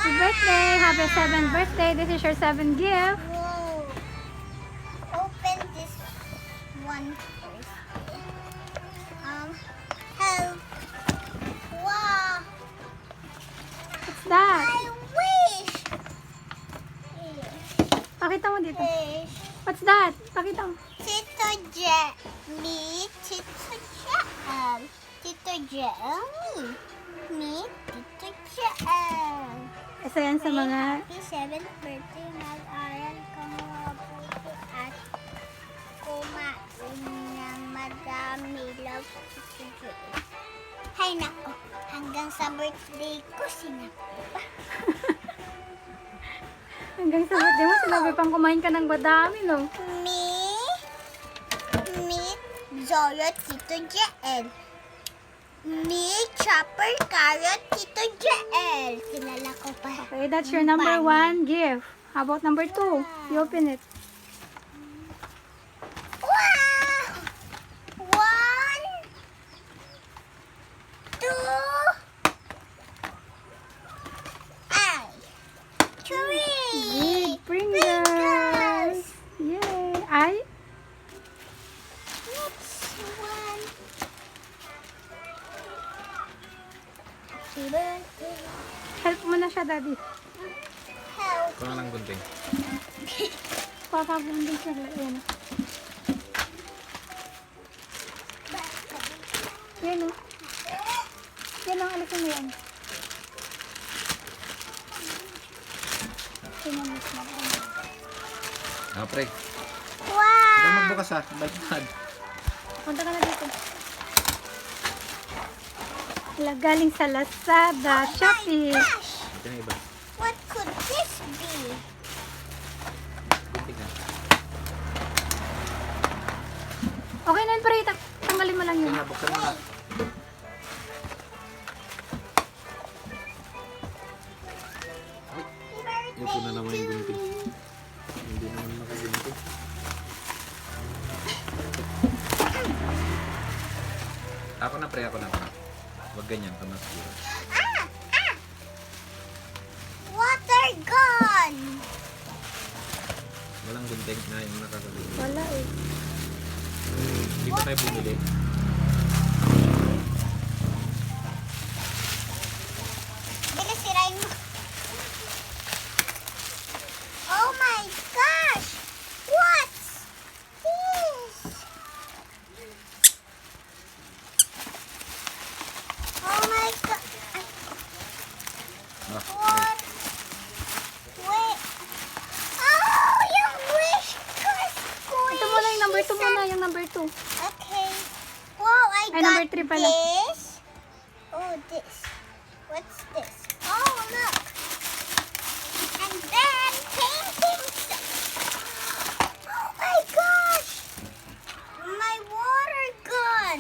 Happy birthday! Happy 7th birthday! This is your 7th gift. Whoa. Open this one first. Help. Wow. What's that? I wish. Pakita mo dito. Wish. What's that? Pakita mo. Tito Jet. Me. Tito Jet. Tito Jet. Me. Tito Jet. Isa yan sa mga... Happy 7th birthday. Mag-aral ka mabuti at kumain ng madami. Love, Tito Jet. Hay nako, hanggang sa birthday ko sinabi pa. Hanggang sa birthday mo, sinabi pang kumain ka ng madami, no? Me, Zoro, Tito Jael. Me, Chopper, Carrot, Tito Jael. Kilala ko pa. Okay, that's your number 1 gift. How about number 2? You open it. Wow! 1, 2, ay, 3. Big Pringles! Yay! Ay? Next one. Happy birthday. Help mo na siya, Daddy. Help. Ito na lang gunting. Papabundin siya. Ayan. Yan, oh. Yan ang alisin mo yan. Tingnan mo siya. Ah, pre. Wow. Ikaw magbukas ha. Baliktad. Punta ka na dito. Wala, galing sa Lazada, Shopee. Gosh, Ito na iba. what could this be? Gunting ha. Okay na yun, pre. Tanggalin mo lang Ito yun. na, buksan mo na. Ay, ito na naman yung gunting. Hindi naman makagunting. Ako na pre, ako na. Huwag ganyan, tamas yun. Water gun. Walang gunting na yung nakakagunting. Wala eh. Hindi pa tayo bumili. Bilis sirain mo. Oh my gosh. What's this? Oh my god. Ah, What? Wait. Oh, yung wish ko squish. Ito muna yung number 2 muna, yung number 2. Okay. Wow, I Ay, got number 3 pala. this. Oh, this. What's this? Oh, look. And then paintings. Oh my gosh. My water gun.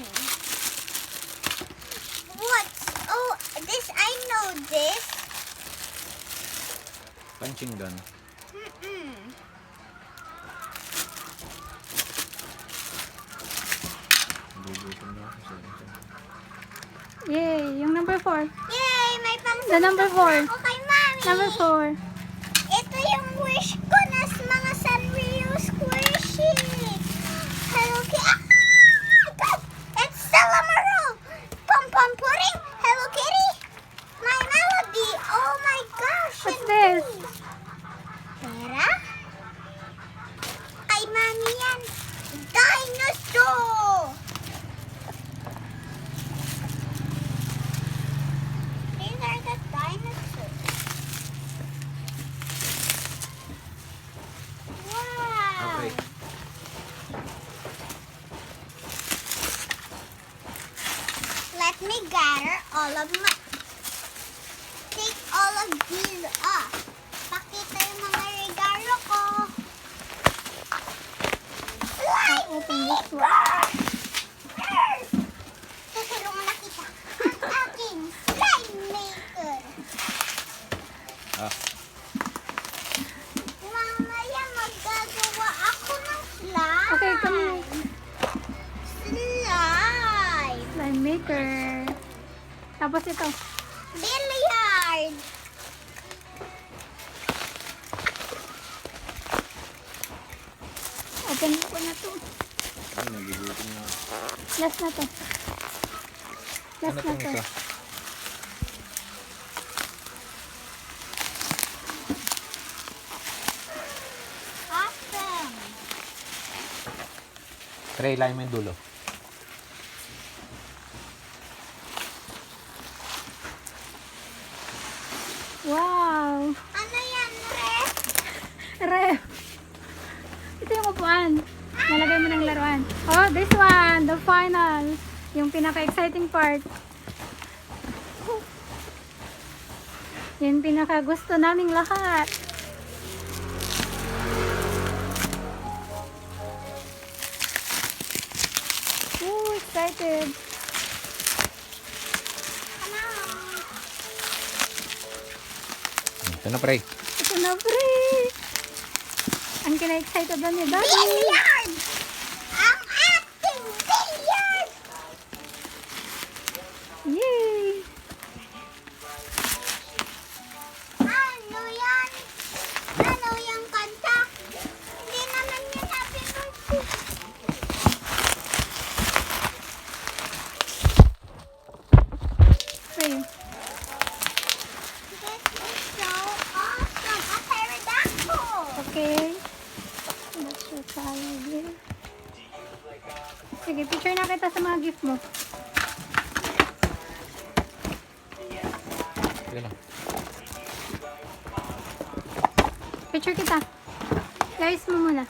What's? Oh, this. I know this. punching gun. Mm-mm. Gugutom na ako sa ito. Yay! Yung number 4. Yay, may pang The number 4. ako kay Mami. Number 4. Ito yung wish ko na mga Sanrio squishy. Hello Kitty. Ah! God! It's Salamaro. Pom Pom Pudding. Hello Kitty. My melody. Oh my gosh. What's and this? please. Pera? Kay Mami yan. Dinosaur. These are the dinosaurs. Wow. Okay. Let me gather all of my... Take all of these off. Pakita yung mga regalo ko. Slime Open this one. Susulong na kita. Ang aking slime maker. Ah, Mamaya magagawa ako ng slime. Okay, come. Slime. Slime maker. Tapos ito. Billiard. Ganun ko na to. Ay, nagugutom na. Last na to. Last Ano na tong to. isa? Awesome. Try lang yung dulo. Wow! Ano yan, Ref? Ref! Ito yung upuan. Nalagay mo ng laruan. Oh, this one! The final! Yung pinaka-exciting part. Yung pinaka-gusto naming lahat. Ooh, excited! Come on. Ito na, pre. Ito na, free! Ang kina-excited na ni Daddy. Billiard! Ang acting billiard! Yay! Ano yan? Ano yung kanta? Hindi naman yan happy birthday. Free. This is so awesome. A pterodactyl. Okay. That's your color gift. Sige, picture na kita sa mga gift mo. Yan na. Picture kita. Guys mo muna.